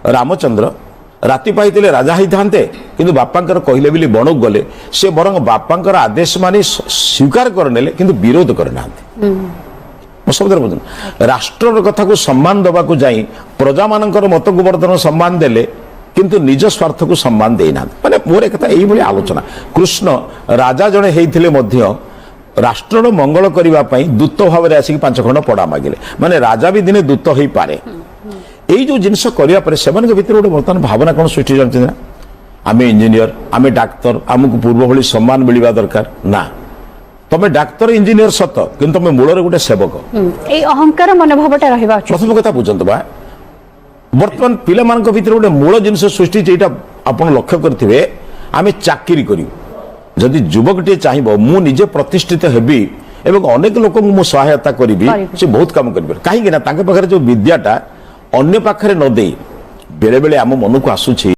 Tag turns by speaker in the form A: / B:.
A: रामचंद्र राति पाइले राजा होते किंतु बापांकर कहले बोली बणक गले से बर बापांकर आदेश मानी स्वीकार करने किंतु विरोध करना शब्द बुझुन राष्ट्र कथा को सम्मान दवा को जाई प्रजा मानकर मत को वर्धन सम्मान देले किंतु निज स्वार्थ को सम्मान देना माने मोर एक कथा यही आलोचना कृष्ण राजा जड़े होते राष्ट्र मंगल करने दूत भाव में आसिक 5 खंड पड़ा मागिले माने राजा भी दिने दूत हो पारे यही जो जिनस करने से गोटे बर्तमान भावना कौन सृष्टि जानते ना आम इंजीनियर आम डाक्तर आमको पूर्व भली सम्मान मिलवा दरकार ना तुम डाक्तर इंजीनियर सत कि तुम मूल गोटे सेवक
B: अहंकार मनोभावटा रहा
A: प्रथम कथा बुझंतु बा बर्तमान पिला मानक भितर गोटे मूल जिनस सृष्टि जेटा आपण लक्ष्य करथिबे आमे चाकरी करियो जदि युवकटे चाहिबो मु निजे प्रतिष्ठित हेबी एवं अनेक लोक मु सहायता करिबी से बहुत काम करिबे काहे कि ना ताके पाखरे जो विद्याटा अन्य पाखरे न देई बेले बेले आम मन को आसुछि